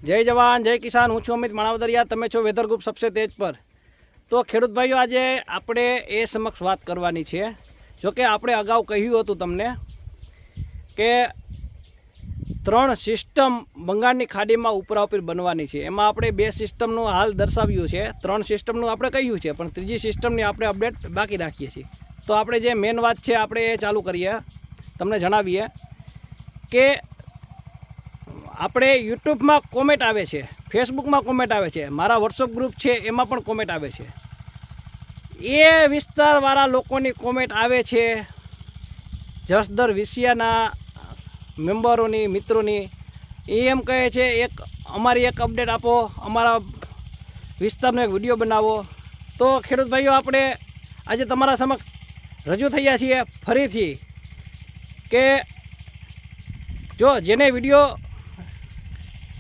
जय जवान जय किसान। हूँ छुं अमित माणावदरिया, तमे छो वेदर ग्रुप सबसे तेज पर। तो खेडूत भाईओ, आज आपणे ए समक्ष बात करवानी छे। जो कि आपणे अगाऊ कह्युं हतुं तमने के 3 सिस्टम बंगाळनी खाडीमां उपराउपरी बनवानी छे। एमां आपणे 2 सिस्टमनुं हाल दर्शाव्युं छे। 3 सिस्टमनुं आपणे कह्युं छे, पण त्रीजी सिस्टमनी आपणे अपडेट बाकी राखीए छीए। तो आपणे जे मेन वात छे आपणे ए चालू करीए। तमने जणावीए के આપણે યુટ્યુબમાં કોમેન્ટ આવે છે, ફેસબુકમાં કોમેન્ટ આવે છે, મારા વોટ્સઅપ ગ્રુપ છે એમાં પણ કોમેન્ટ આવે છે। એ વિસ્તારવાળા લોકોની કોમેન્ટ આવે છે જસદર વિસિયાના મેમ્બરોની, મિત્રોની। એ એમ કહે છે એક અમારી એક અપડેટ આપો, અમારા વિસ્તારનો એક વિડીયો બનાવો। તો ખેડૂત ભાઈઓ, આપણે આજે તમારા સમક્ષ રજૂ થયા છીએ ફરીથી કે જો જેને વિડીયો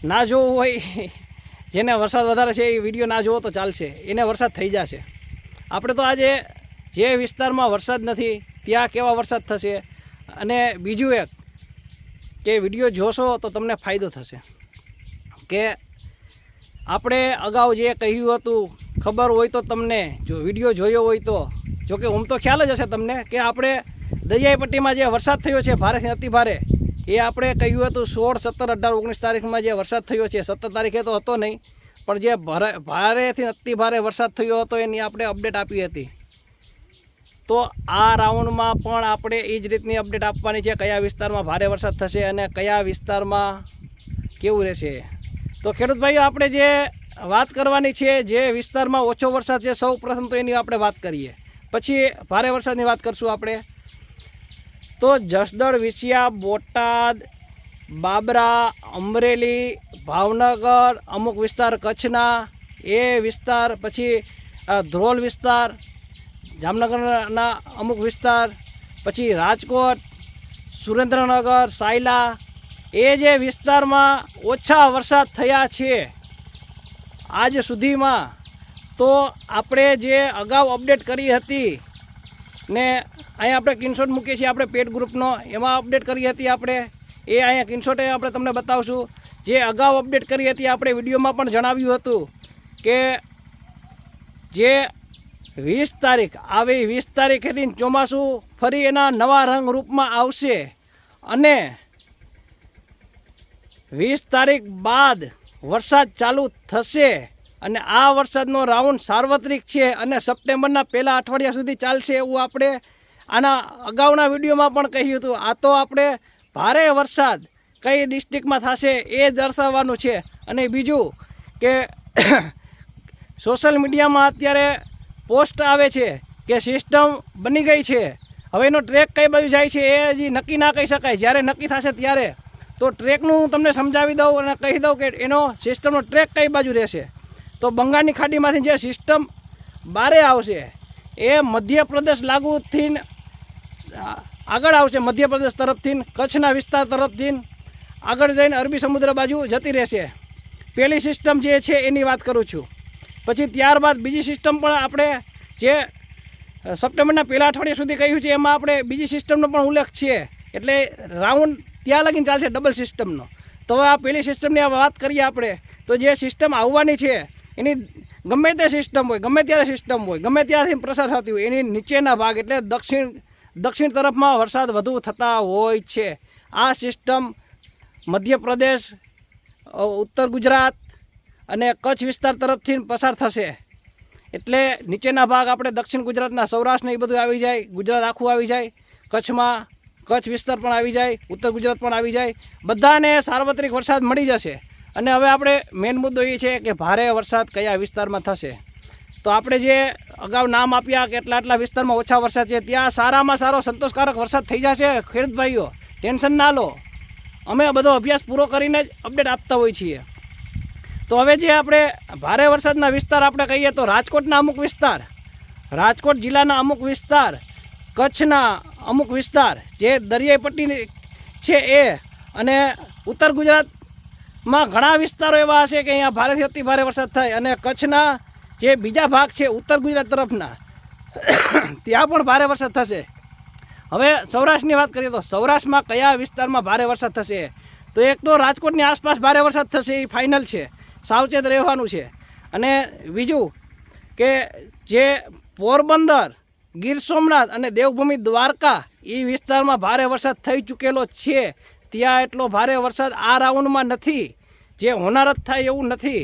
ना जो हो, जेने वरसाद वधारे छे ए विडियो ना जोवो तो चालशे, एने वरसाद थई जशे। आपणे तो आज जे विस्तारमां वरसाद नथी त्यां केवा वरसाद थशे, अने बीजुं एक के विडियो जोशो तो तमने फायदो थशे। के आपणे अगाऊ जे कह्युं हतुं, खबर होय तो तमने, जो विडियो जोयो होय तो, जो के ओम तो ख्याल ज हशे तमने के आपणे दरियाई पट्टीमां जे वरसाद थयो छे भारेथी अति भारे, ये आपणे कह्युं हतुं 16, 17, 18, 19 तारीखमां जे वरसाद थयो छे। 17 तारीखे तो हतो नहीं, पण जे भारेथी अति भारे वरसाद थयो हतो एनी आपणे अपडेट आपी हती। तो आ राउंडमां पण आपणे ए ज रीतनी अपडेट आपवानी छे, कया विस्तारमां भारे वरसाद थशे अने कया विस्तारमां केवुं रहेशे। तो खेडूत भाईओ, आपणे जे वात करवानी छे, जे विस्तारमां ओछो वरसाद छे, सौ प्रथम तो एनी आपणे वात करीए, पछी भारे वरसादनी वात करशुं आपणे। तो जसदर, विसिया, बोटाद, बाबरा, अमरेली, भावनगर, अमुक विस्तार कच्छना ए विस्तार, पछी ध्रोल विस्तार, जामनगरना अमुक विस्तार, पछी राजकोट, सुरेन्द्रनगर, सायला ए जे विस्तारमां ओछा वरसाद थया छे आज सुधीमां, तो आपणे जे अगाऊ अपडेट करी हती ने अहीं आपणे स्क्रीनशॉट मूकीए छीए आपणे पेड ग्रुपनो, एमां अपडेट करी हती आपणे। ए अहीं स्क्रीनशॉट आपणे तमने बतावशुं। जे अगाऊ अपडेट करी हती आपणे विडियोमां पण जणाव्युं हतुं के जे 20 तारीख आवे, 20 तारीखेथी ચોમાસું फरी एना नवा रंग रूपमां आवशे अने 20 तारीख बाद वरसाद चालू थशे अने आ वरसादनो राउंड सार्वत्रिक छे अने सप्टेम्बरना पहेला अठवाडिया सुधी चालशे एवुं आपणे आना अगाऊना विडियोमां पण कह्युं हतुं। आ तो आपणे भारे वरसाद कई डिस्ट्रिक्टमां थशे ए दर्शाववानुं छे। अने बीजुं के सोशल मीडियामां अत्यारे पोस्ट आवे छे के सिस्टम बनी गई छे, हवे एनो ट्रेक कई बाजु जाय छे ए हजी नक्की ना कही शकाय। ज्यारे नक्की थशे त्यारे तो ट्रेकनुं हुं तमने समजावी दઉં અને कही दઉં के एनो सिस्टमनो ट्रेक कई बाजु रहेशे। तो बंगाळनी खाडीमांथी जे सिस्टम बारे आवशे ए मध्य प्रदेश लागूथी आगळ आवशे, मध्य प्रदेश तरफथी कच्छना विस्तार तरफथी आगळ जईने अरबी समुद्र बाजू जती रहेशे। पहेली सिस्टम जे छे एनी वात करूं छुं। पछी त्यारबाद बीजी सिस्टम पण आपणे जे सप्टेम्बरना पहेला अठवाडिया सुधी कह्युं छे एमां आपणे बीजी सिस्टमनो पण उल्लेख छे, एटले राउंड त्यां लगीने चालशे डबल सिस्टमनो। तो आ पहेली सिस्टमनी वात करीए आपणे तो जे सिस्टम आववानी छे एनी गमे ते सिस्टम होय, गमे त्यारे सिस्टम होय, गमे त्यारथी प्रसार थती होय, एनी नीचेना भाग एटले दक्षिण तरफमां वरसाद वधु थता होय छे। आ सिस्टम मध्य प्रदेश, उत्तर गुजरात अने कच्छ विस्तार तरफथी पसार थशे। एटले नीचेना भाग आपणे दक्षिण गुजरातना सौराष्ट्र ने ए बधुं आवी जाय, गुजरात आखुं आवी जाय, कच्छमां कच्छ विस्तार पण आवी जाय, उत्तर गुजरात पण आवी जाय, बधाने सार्वत्रिक वरसाद मळी जशे। अने हवे आपणे मेन मुद्दो ए छे के भारे वरसाद कया विस्तारमां थशे। तो आपणे जे अगाऊ नाम आप्या के आटला विस्तारमां ओछा वरसाद छे, त्यां सारामां सारो संतोषकारक वरसाद थई जशे। खेडूत भाईओ, टेन्शन ना लो, अमे बधो अभ्यास पूरो करीने ज अपडेट आपता होय छीए। तो हवे जे आपणे भारे वरसादना विस्तार आपणे कहीए तो राजकोटना अमुक विस्तार, राजकोट जिल्लाना अमुक विस्तार, कच्छना अमुक विस्तार जे दरियाई पट्टी छे ए अने उत्तर गुजरातमां घणा विस्तारो एवा हशे के अहींया भारेथी अति भारे वरसाद थाय अने कच्छना जे बीजा भाग छे उत्तर गुजरात तरफना त्यां पण भारे वरसाद थशे। हवे सौराष्ट्રની વાત કરીએ તો સૌરાષ્ટ્રમાં કયા વિસ્તારમાં ભારે વરસાદ થશે, તો એક તો રાજકોટની આસપાસ ભારે વરસાદ થશે એ ફાઇનલ છે, સાવચેત રહેવાનું છે. અને બીજું કે જે પોરબંદર, ગીર સોમનાથ અને દેવભૂમિ દ્વારકા એ વિસ્તારમાં ભારે વરસાદ થઈ ચૂકેલો છે. ત્યાં એટલો ભારે વરસાદ આ રાઉન્ડમાં નથી, જે હોનારત થાય એવું નથી.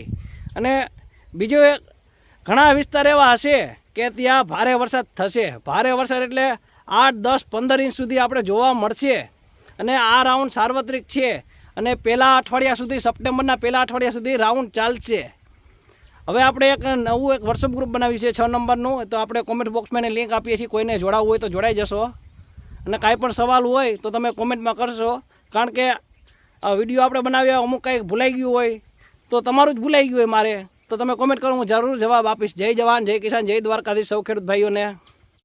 અને બીજો એક ઘણા વિસ્તાર એવા હશે કે ત્યાં ભારે વરસાદ થશે. ભારે વરસાદ એટલે 8, 10, 15 ઇંચ સુધી આપણે જોવા મળશે. અને આ રાઉન્ડ સાર્વત્રિક છે અને પહેલા અઠવાડિયા સુધી, સપ્ટેમ્બરના પહેલા અઠવાડિયા સુધી રાઉન્ડ ચાલશે. હવે આપણે એક નવું વોટ્સઅપ ગ્રુપ બનાવ્યું છે 6 નંબરનું, તો આપણે કોમેન્ટ બોક્સમાં એની લિંક આપીએ છીએ. કોઈને જોડાવવું હોય તો જોડાઈ જશો. અને કાંઈ પણ સવાલ હોય તો તમે કોમેન્ટમાં કરશો, કારણ કે આ વિડીયો આપણે બનાવ્યા અમુક કંઈક ભૂલાઈ ગયું હોય તો તમારું જ ભૂલાઈ ગયું હોય મારે, તો તમે કોમેન્ટ કરો, હું જરૂર જવાબ આપીશ. જય જવાન, જય કિસાન, જય દ્વારકાધીશ સૌ ખેડૂત ભાઈઓને.